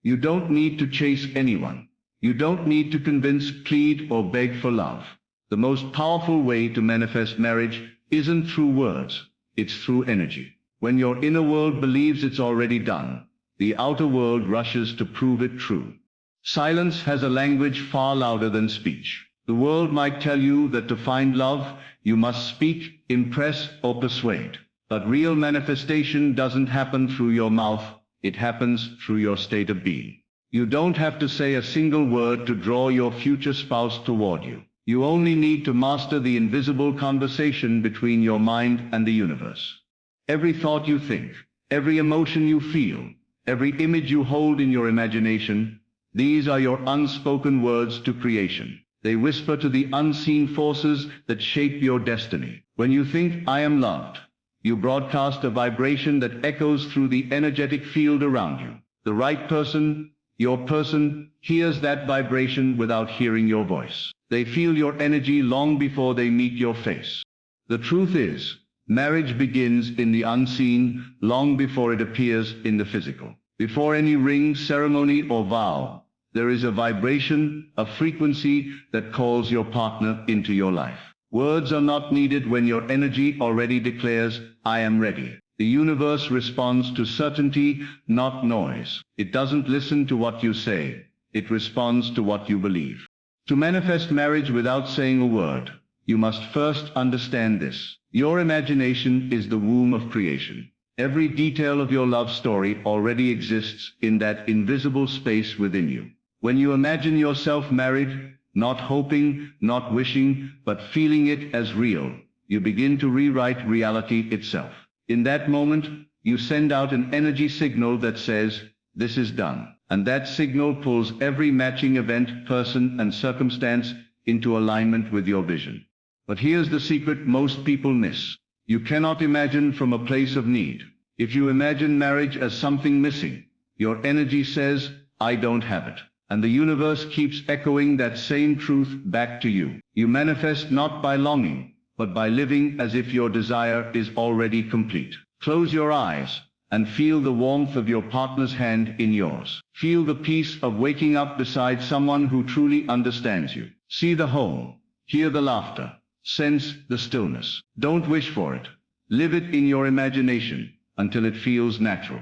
You don't need to chase anyone. You don't need to convince, plead, or beg for love. The most powerful way to manifest marriage isn't through words, it's through energy. When your inner world believes it's already done, the outer world rushes to prove it true. Silence has a language far louder than speech. The world might tell you that to find love, you must speak, impress, or persuade. But real manifestation doesn't happen through your mouth, it happens through your state of being. You don't have to say a single word to draw your future spouse toward you. You only need to master the invisible conversation between your mind and the universe. Every thought you think, every emotion you feel, every image you hold in your imagination, these are your unspoken words to creation. They whisper to the unseen forces that shape your destiny. When you think, I am loved, you broadcast a vibration that echoes through the energetic field around you. The right person, your person, hears that vibration without hearing your voice. They feel your energy long before they meet your face. The truth is, marriage begins in the unseen long before it appears in the physical. Before any ring, ceremony, or vow, there is a vibration, a frequency that calls your partner into your life. Words are not needed when your energy already declares, I am ready. The universe responds to certainty, not noise. It doesn't listen to what you say. It responds to what you believe. To manifest marriage without saying a word, you must first understand this. Your imagination is the womb of creation. Every detail of your love story already exists in that invisible space within you. When you imagine yourself married, not hoping, not wishing, but feeling it as real, you begin to rewrite reality itself. In that moment, you send out an energy signal that says, this is done. And that signal pulls every matching event, person, and circumstance into alignment with your vision. But here's the secret most people miss. You cannot imagine from a place of need. If you imagine marriage as something missing, your energy says, I don't have it. And the universe keeps echoing that same truth back to you. You manifest not by longing, but by living as if your desire is already complete. Close your eyes and feel the warmth of your partner's hand in yours. Feel the peace of waking up beside someone who truly understands you. See the home, hear the laughter, sense the stillness. Don't wish for it. Live it in your imagination until it feels natural.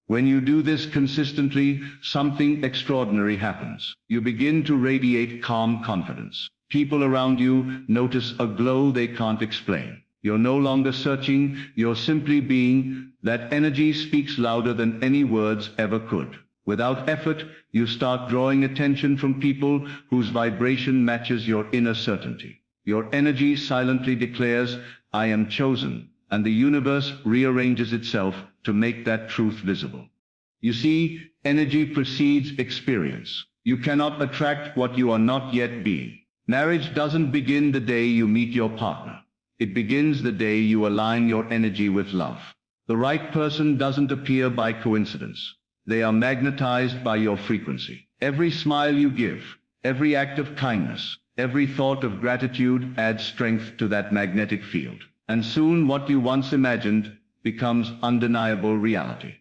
When you do this consistently, something extraordinary happens. You begin to radiate calm confidence. People around you notice a glow they can't explain. You're no longer searching, you're simply being. That energy speaks louder than any words ever could. Without effort, you start drawing attention from people whose vibration matches your inner certainty. Your energy silently declares, I am chosen, and the universe rearranges itself to make that truth visible. You see, energy precedes experience. You cannot attract what you are not yet being. Marriage doesn't begin the day you meet your partner. It begins the day you align your energy with love. The right person doesn't appear by coincidence. They are magnetized by your frequency. Every smile you give, every act of kindness, every thought of gratitude adds strength to that magnetic field. And soon what you once imagined becomes undeniable reality.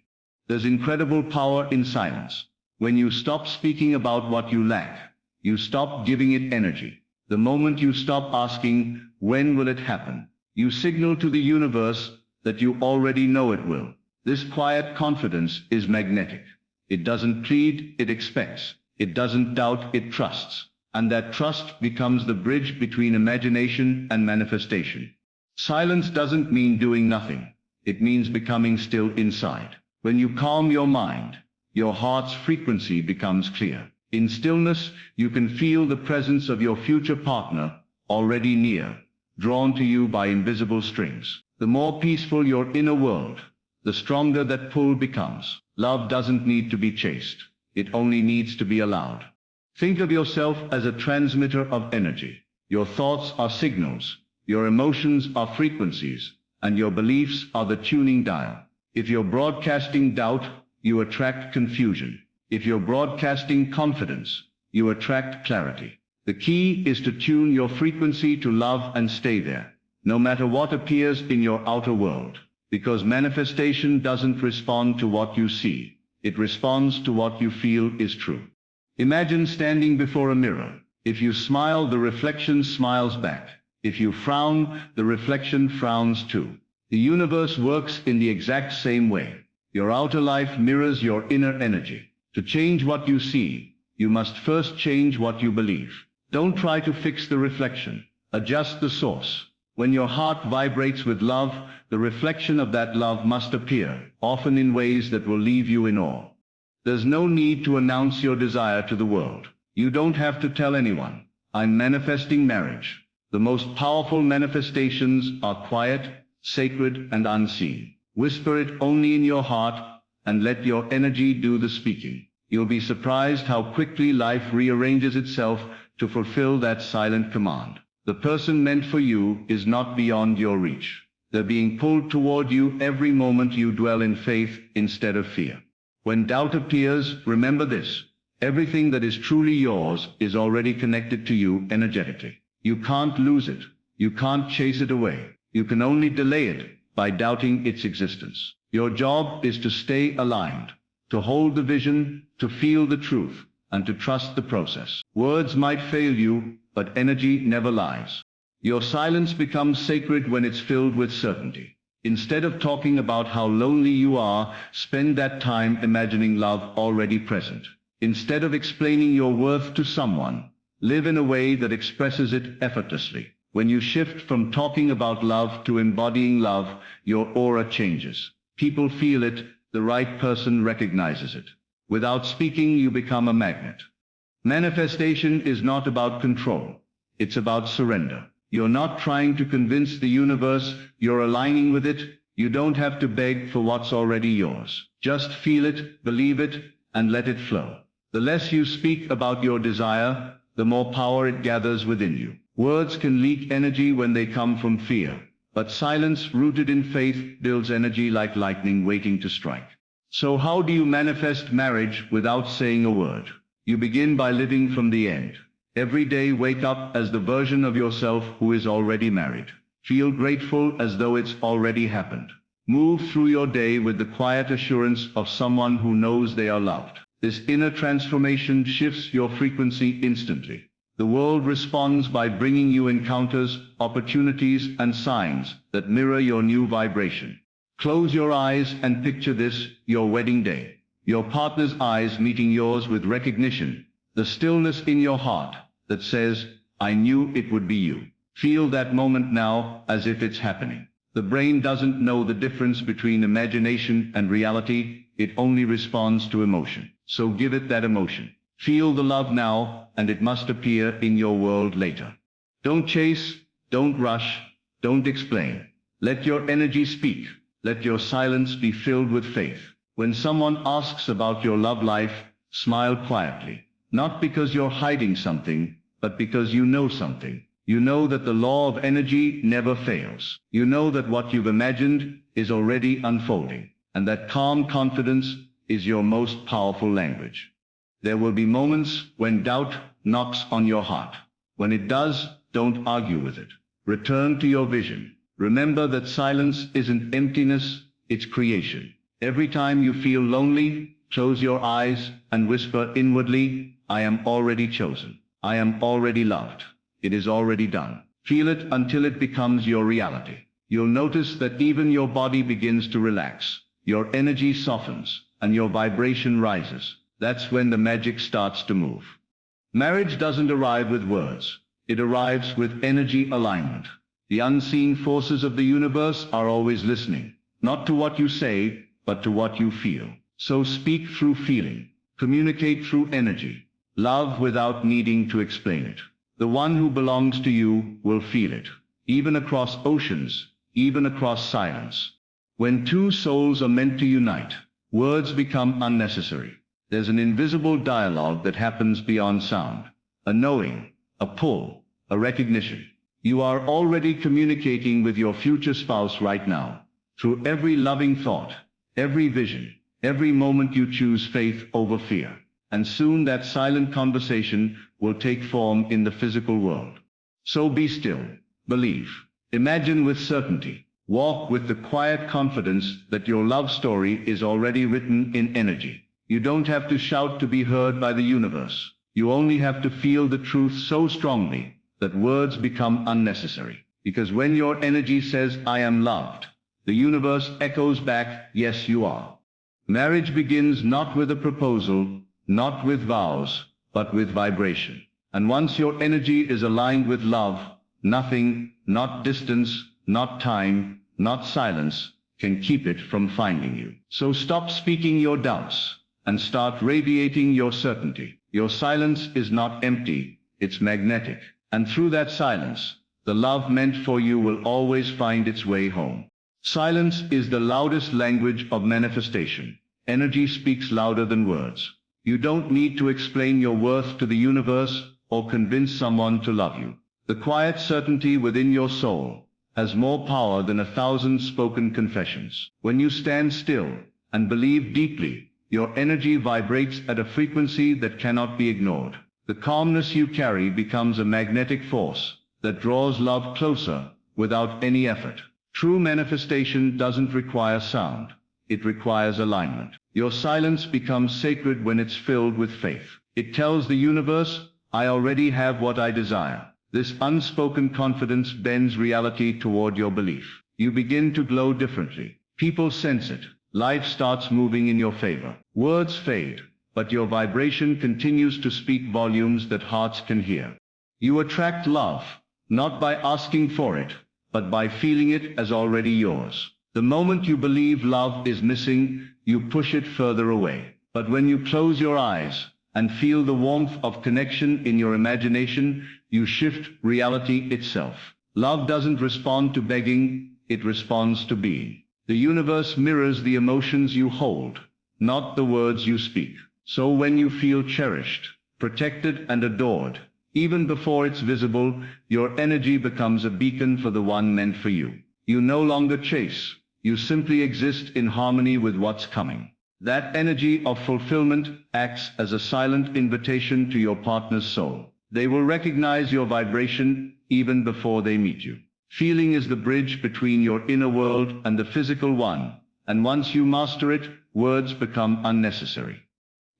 There's incredible power in silence. When you stop speaking about what you lack, you stop giving it energy. The moment you stop asking, when will it happen, you signal to the universe that you already know it will. This quiet confidence is magnetic. It doesn't plead, it expects. It doesn't doubt, it trusts. And that trust becomes the bridge between imagination and manifestation. Silence doesn't mean doing nothing. It means becoming still inside. When you calm your mind, your heart's frequency becomes clear. In stillness, you can feel the presence of your future partner, already near, drawn to you by invisible strings. The more peaceful your inner world, the stronger that pull becomes. Love doesn't need to be chased. It only needs to be allowed. Think of yourself as a transmitter of energy. Your thoughts are signals, your emotions are frequencies, and your beliefs are the tuning dial. If you're broadcasting doubt, you attract confusion. If you're broadcasting confidence, you attract clarity. The key is to tune your frequency to love and stay there, no matter what appears in your outer world. Because manifestation doesn't respond to what you see. It responds to what you feel is true. Imagine standing before a mirror. If you smile, the reflection smiles back. If you frown, the reflection frowns too. The universe works in the exact same way. Your outer life mirrors your inner energy. To change what you see, you must first change what you believe. Don't try to fix the reflection. Adjust the source. When your heart vibrates with love, the reflection of that love must appear, often in ways that will leave you in awe. There's no need to announce your desire to the world. You don't have to tell anyone, "I'm manifesting marriage." The most powerful manifestations are quiet, sacred, and unseen. Whisper it only in your heart and let your energy do the speaking. You'll be surprised how quickly life rearranges itself to fulfill that silent command. The person meant for you is not beyond your reach. They're being pulled toward you every moment you dwell in faith instead of fear. When doubt appears, remember this. Everything that is truly yours is already connected to you energetically. You can't lose it. You can't chase it away. You can only delay it by doubting its existence. Your job is to stay aligned, to hold the vision, to feel the truth, and to trust the process. Words might fail you, but energy never lies. Your silence becomes sacred when it's filled with certainty. Instead of talking about how lonely you are, spend that time imagining love already present. Instead of explaining your worth to someone, live in a way that expresses it effortlessly. When you shift from talking about love to embodying love, your aura changes. People feel it, the right person recognizes it. Without speaking, you become a magnet. Manifestation is not about control. It's about surrender. You're not trying to convince the universe, you're aligning with it. You don't have to beg for what's already yours. Just feel it, believe it, and let it flow. The less you speak about your desire, the more power it gathers within you. Words can leak energy when they come from fear, but silence rooted in faith builds energy like lightning waiting to strike. So how do you manifest marriage without saying a word? You begin by living from the end. Every day wake up as the version of yourself who is already married. Feel grateful as though it's already happened. Move through your day with the quiet assurance of someone who knows they are loved. This inner transformation shifts your frequency instantly. The world responds by bringing you encounters, opportunities, and signs that mirror your new vibration. Close your eyes and picture this, your wedding day. Your partner's eyes meeting yours with recognition. The stillness in your heart that says, "I knew it would be you." Feel that moment now as if it's happening. The brain doesn't know the difference between imagination and reality. It only responds to emotion. So give it that emotion. Feel the love now, and it must appear in your world later. Don't chase, don't rush, don't explain. Let your energy speak. Let your silence be filled with faith. When someone asks about your love life, smile quietly. Not because you're hiding something, but because you know something. You know that the law of energy never fails. You know that what you've imagined is already unfolding, and that calm confidence is your most powerful language. There will be moments when doubt knocks on your heart. When it does, don't argue with it. Return to your vision. Remember that silence isn't emptiness, it's creation. Every time you feel lonely, close your eyes and whisper inwardly, "I am already chosen. I am already loved. It is already done." Feel it until it becomes your reality. You'll notice that even your body begins to relax. Your energy softens, and your vibration rises. That's when the magic starts to move. Marriage doesn't arrive with words. It arrives with energy alignment. The unseen forces of the universe are always listening, not to what you say, but to what you feel. So speak through feeling. Communicate through energy. Love without needing to explain it. The one who belongs to you will feel it, even across oceans, even across silence. When two souls are meant to unite, words become unnecessary. There's an invisible dialogue that happens beyond sound. A knowing, a pull, a recognition. You are already communicating with your future spouse right now. Through every loving thought, every vision, every moment you choose faith over fear. And soon that silent conversation will take form in the physical world. So be still. Believe. Imagine with certainty. Walk with the quiet confidence that your love story is already written in energy. You don't have to shout to be heard by the universe. You only have to feel the truth so strongly that words become unnecessary. Because when your energy says, I am loved, the universe echoes back, yes, you are. Marriage begins not with a proposal, not with vows, but with vibration. And once your energy is aligned with love, nothing, not distance, not time, not silence, can keep it from finding you. So stop speaking your doubts and start radiating your certainty. Your silence is not empty, it's magnetic. And through that silence, the love meant for you will always find its way home. Silence is the loudest language of manifestation. Energy speaks louder than words. You don't need to explain your worth to the universe or convince someone to love you. The quiet certainty within your soul has more power than 1,000 spoken confessions. When you stand still and believe deeply, your energy vibrates at a frequency that cannot be ignored. The calmness you carry becomes a magnetic force that draws love closer without any effort. True manifestation doesn't require sound. It requires alignment. Your silence becomes sacred when it's filled with faith. It tells the universe, I already have what I desire. This unspoken confidence bends reality toward your belief. You begin to glow differently. People sense it. Life starts moving in your favor. Words fade, but your vibration continues to speak volumes that hearts can hear. You attract love, not by asking for it, but by feeling it as already yours. The moment you believe love is missing, you push it further away. But when you close your eyes and feel the warmth of connection in your imagination, you shift reality itself. Love doesn't respond to begging, it responds to being. The universe mirrors the emotions you hold, not the words you speak. So when you feel cherished, protected and adored, even before it's visible, your energy becomes a beacon for the one meant for you. You no longer chase, you simply exist in harmony with what's coming. That energy of fulfillment acts as a silent invitation to your partner's soul. They will recognize your vibration even before they meet you. Feeling is the bridge between your inner world and the physical one, and once you master it, words become unnecessary.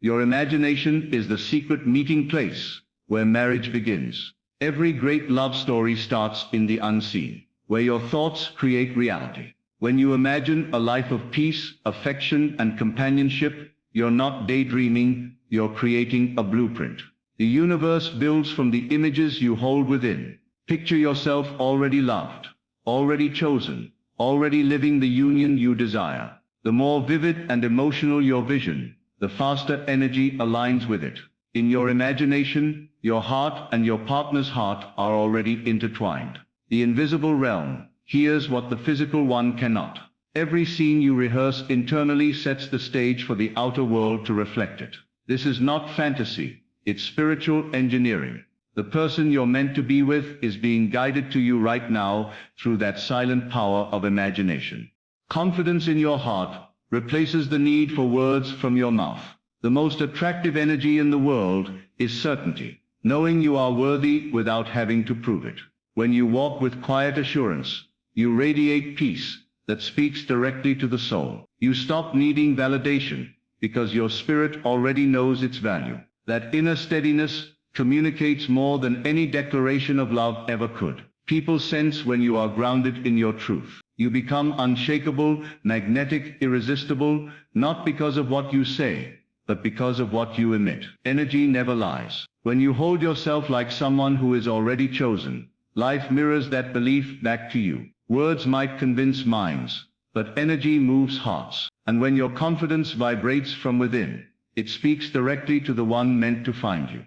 Your imagination is the secret meeting place where marriage begins. Every great love story starts in the unseen, where your thoughts create reality. When you imagine a life of peace, affection, and companionship, you're not daydreaming, you're creating a blueprint. The universe builds from the images you hold within. Picture yourself already loved, already chosen, already living the union you desire. The more vivid and emotional your vision, the faster energy aligns with it. In your imagination, your heart and your partner's heart are already intertwined. The invisible realm hears what the physical one cannot. Every scene you rehearse internally sets the stage for the outer world to reflect it. This is not fantasy, it's spiritual engineering. The person you're meant to be with is being guided to you right now through that silent power of imagination. Confidence in your heart replaces the need for words from your mouth. The most attractive energy in the world is certainty, knowing you are worthy without having to prove it. When you walk with quiet assurance, you radiate peace that speaks directly to the soul. You stop needing validation because your spirit already knows its value. That inner steadiness communicates more than any declaration of love ever could. People sense when you are grounded in your truth. You become unshakable, magnetic, irresistible, not because of what you say, but because of what you emit. Energy never lies. When you hold yourself like someone who is already chosen, life mirrors that belief back to you. Words might convince minds, but energy moves hearts. And when your confidence vibrates from within, it speaks directly to the one meant to find you.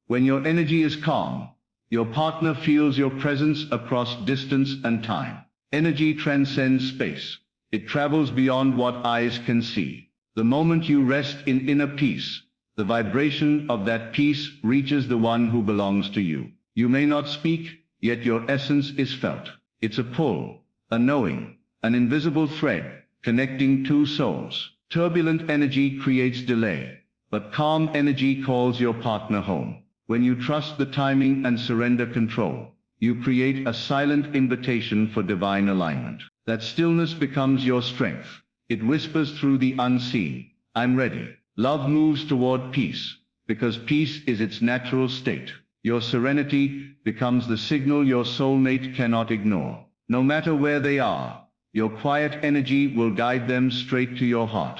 When your energy is calm, your partner feels your presence across distance and time. Energy transcends space. It travels beyond what eyes can see. The moment you rest in inner peace, the vibration of that peace reaches the one who belongs to you. You may not speak, yet your essence is felt. It's a pull, a knowing, an invisible thread connecting two souls. Turbulent energy creates delay, but calm energy calls your partner home. When you trust the timing and surrender control, you create a silent invitation for divine alignment. That stillness becomes your strength. It whispers through the unseen, I'm ready. Love moves toward peace, because peace is its natural state. Your serenity becomes the signal your soulmate cannot ignore. No matter where they are, your quiet energy will guide them straight to your heart.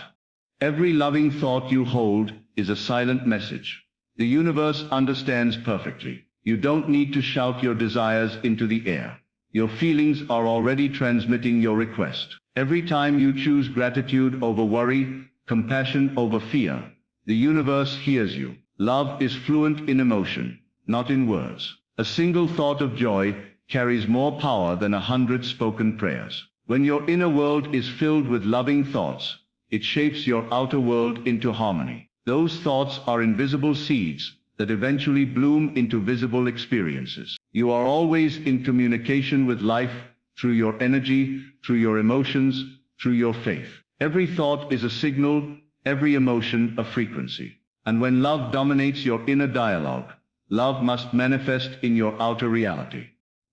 Every loving thought you hold is a silent message. The universe understands perfectly. You don't need to shout your desires into the air. Your feelings are already transmitting your request. Every time you choose gratitude over worry, compassion over fear, the universe hears you. Love is fluent in emotion, not in words. A single thought of joy carries more power than 100 spoken prayers. When your inner world is filled with loving thoughts, it shapes your outer world into harmony. Those thoughts are invisible seeds that eventually bloom into visible experiences. You are always in communication with life through your energy, through your emotions, through your faith. Every thought is a signal, every emotion a frequency. And when love dominates your inner dialogue, love must manifest in your outer reality.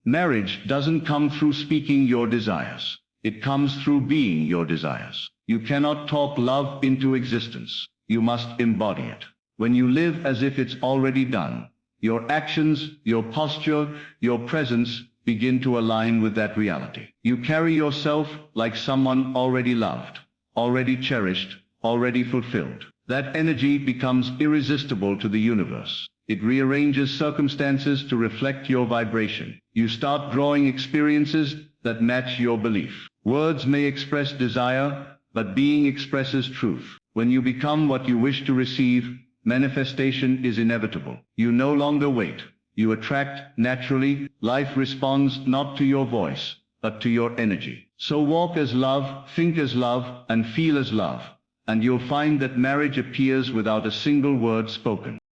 Marriage doesn't come through speaking your desires. It comes through being your desires. You cannot talk love into existence. You must embody it. When you live as if it's already done, your actions, your posture, your presence begin to align with that reality. You carry yourself like someone already loved, already cherished, already fulfilled. That energy becomes irresistible to the universe. It rearranges circumstances to reflect your vibration. You start drawing experiences that match your belief. Words may express desire, but being expresses truth. When you become what you wish to receive, manifestation is inevitable. You no longer wait. You attract naturally. Life responds not to your voice, but to your energy. So walk as love, think as love, and feel as love. And you'll find that marriage appears without a single word spoken.